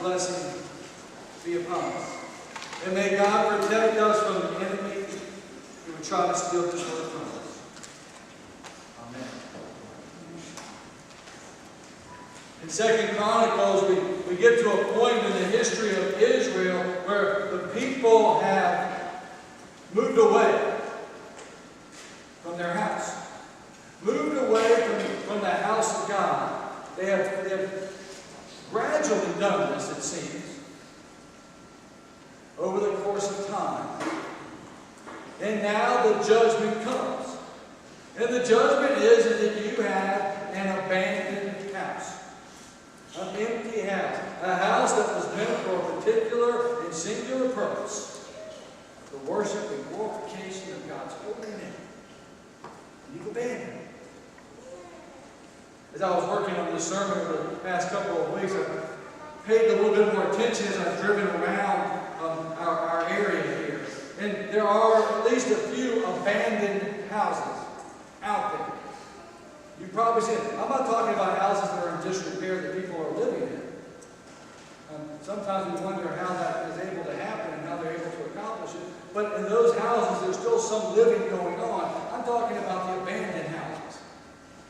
blessing be upon us. And may God protect us from the enemy who would try to steal this word from us. Amen. In 2 Chronicles, we get to a point in the history of Israel where the people have moved away from their house. Moved away from the house of God. They have gradually done this, it seems, over the course of time. And now the judgment comes. And the judgment is that you have an abandoned house. An empty house. A house that was meant for a particular and singular purpose. The worship and glorification of God's holy name. You've abandoned it. As I was working on this sermon over the past couple of weeks, I paid a little bit more attention as I've driven around our area here. And there are at least a few abandoned houses out there. You've probably seen it. I'm not talking about houses that are in disrepair that people are living in. Sometimes we wonder how that is able to happen and how they're able to accomplish it. But in those houses, there's still some living going on. I'm talking about the abandoned houses.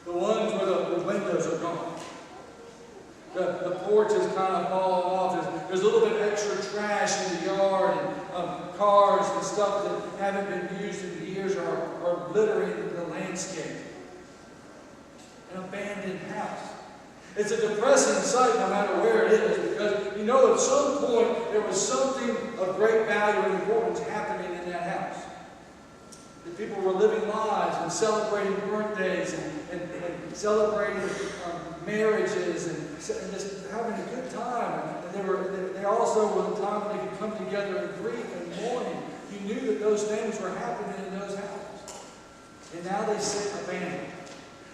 The ones where the windows are gone. The porch is kind of fallen off. There's a little bit extra trash in the yard, and cars and stuff that haven't been used in years are littering the landscape. An abandoned house. It's a depressing sight no matter where it is, because you know at some point there was something of great value and importance happening in that house. That people were living lives and celebrating birthdays and celebrating marriages and just having a good time. And they also were a time when they could come together in grief and mourning. You knew that those things were happening in those houses. And now they sit abandoned.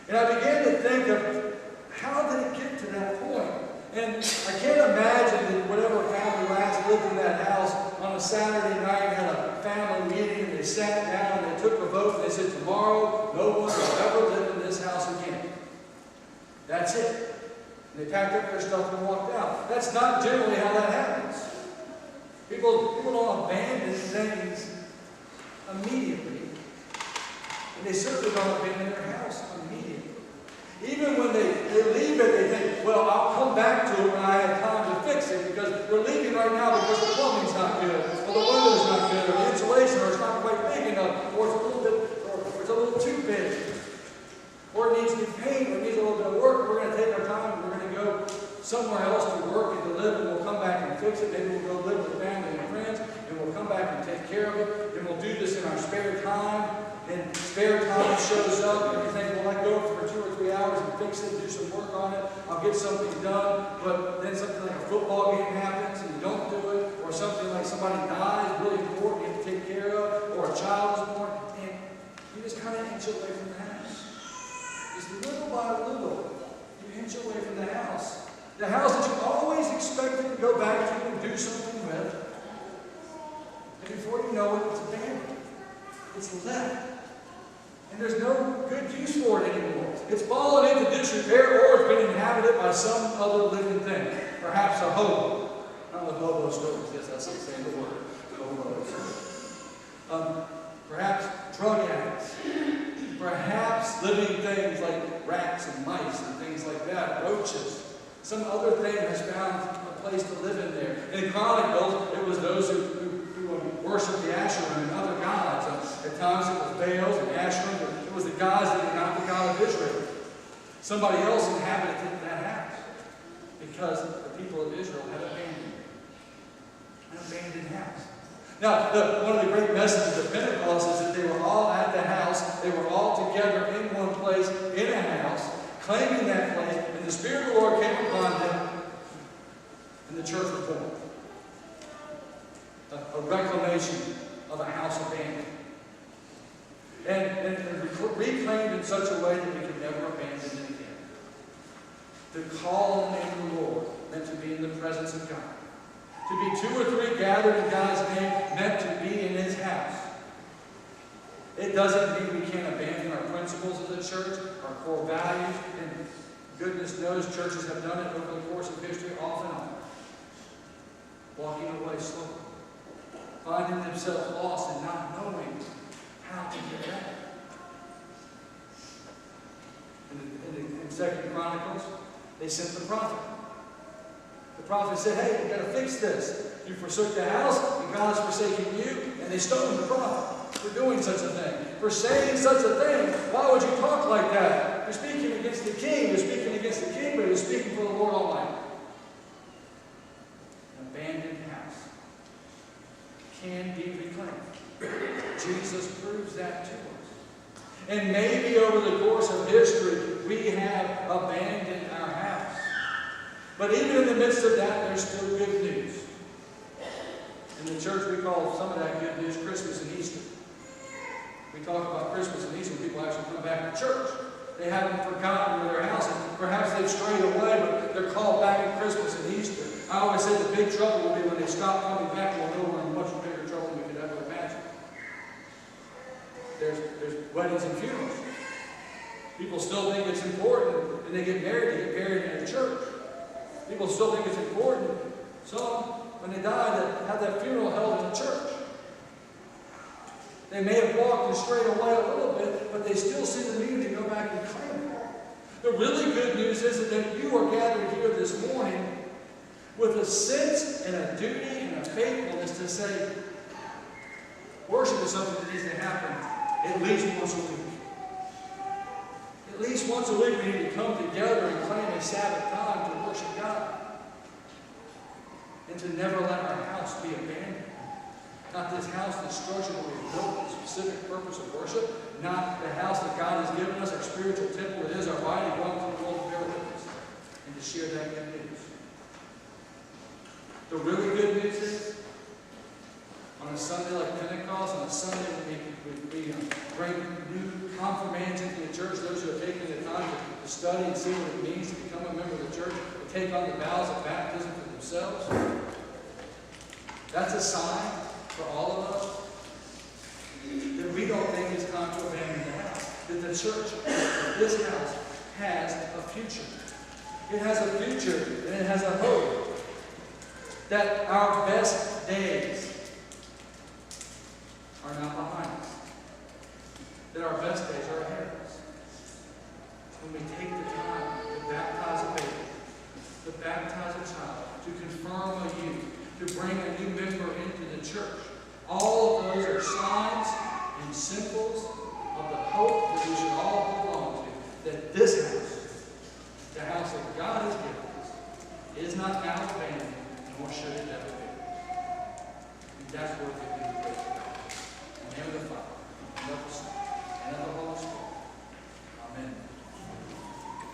And I began to think of how did it get to that point? And I can't imagine that whatever family last lived in that house on a Saturday night had a family meeting and they sat down and they took a vote and they said, tomorrow no one will ever live in this house again. That's it. And they packed up their stuff and walked out. That's not generally how that happens. People don't abandon things immediately. And they certainly don't abandon their house immediately. Even when they leave it, they think, well, I'll come back to it when I have time to fix it, because we're leaving right now because the plumbing's not good, or the window's not good, or the insulation, or it's not quite big enough, or it's a little too big, or it needs new paint, or it needs a little bit of work. We're going to take our time and we're going to go somewhere else to work and to live, and we'll come back and fix it. Maybe we'll go live with family and friends, and we'll come back and take care of it, and we'll do this in our spare time. And spare time shows up, and you think, well, I go for 2 or 3 hours and fix it, do some work on it, I'll get something done. But then something like a football game happens and you don't do it, or something like somebody dies, really important, you have to take care of, or a child is born, and you just kind of inch away from the house. Just little by little, you inch away from the house. The house that you always expected to go back to and do something with. And before you know it, it's abandoned. It's left. And there's no good use for it anymore. It's fallen into disrepair, or it's been inhabited by some other living thing. Perhaps a hobo. I don't know if hobo still exists. That's the same word. Hobos. Perhaps drug addicts. Perhaps living things like rats and mice and things like that. Roaches. Some other thing has found a place to live in there. In Chronicles, it was those who worshiped the Asherah and other gods. At times it was Baals and Asherah, but it was the gods that were not the God of Israel. Somebody else inhabited that house because the people of Israel had abandoned it. An abandoned house. Now, one of the great messages of Pentecost is that they were all at the house, they were all together in one place, in a house, claiming that place, and the Spirit of the Lord came upon them, and the church was born. A reclamation of a house abandoned. And reclaimed in such a way that we could never abandon it again. To call on the name of the Lord meant to be in the presence of God. To be 2 or 3 gathered in God's name meant to be in His house. It doesn't mean we can't abandon our principles of the church, our core values, and goodness knows churches have done it over the course of history off and on. finding themselves lost and not knowing how to get back. In 2 Chronicles, they sent the prophet. The prophet said, hey, you've got to fix this. You forsook the house, and God has forsaken you, and they stoned the prophet for doing such a thing. For saying such a thing, why would you talk like that? You're speaking against the king. You're speaking against the king, but you're speaking for the Lord Almighty. An abandoned house can be reclaimed. Jesus proves that to us. And maybe over the course of history, we have abandoned our house. But even in the midst of that, there's still good news. In the church, we call some of that good news Christmas and Easter. We talk about Christmas and Easter, people actually come back to church. They haven't forgotten where their house is. Perhaps they've strayed away, but they're called back at Christmas and Easter. I always say the big trouble will be when they stop coming back, and we'll know we're in much bigger trouble than we could ever imagine. There's weddings and funerals. People still think it's important, and they get married in a church. People still think it's important, some, when they die, to have that funeral held in a church. They may have walked and strayed away a little bit, but they still see the need to go back and claim it. The really good news is that you are gathered here this morning with a sense and a duty and a faithfulness to say, worship is something that needs to happen at least once a week. At least once a week we need to come together and claim a Sabbath time to worship God. And to never let our house be abandoned. Not this house, this structure that we've built for the specific purpose of worship. Not the house that God has given us, our spiritual temple. It is our body going to the world to bear witness. And to share that good news. The really good news is, on a Sunday like Pentecost, on a Sunday when we bring new confirmants into the church, those who have taken the time to study and see what it means to become a member of the church, to take on the vows of baptism for themselves. That's a sign for all of us that we don't think it's time to abandon the house. That the church, this house, has a future. It has a future and it has a hope. That our best days are not behind us. That our best days are ahead of us. When we take the time to baptize a baby, to baptize a child, to confirm a youth, to bring a new member into the church. All of those are signs and symbols of the hope that we should all belong to. That this house, the house that God has given us, is not now abandoned, nor should it ever be. And that's what we do. In the name of the Father, and of the Son, and of the Holy Spirit.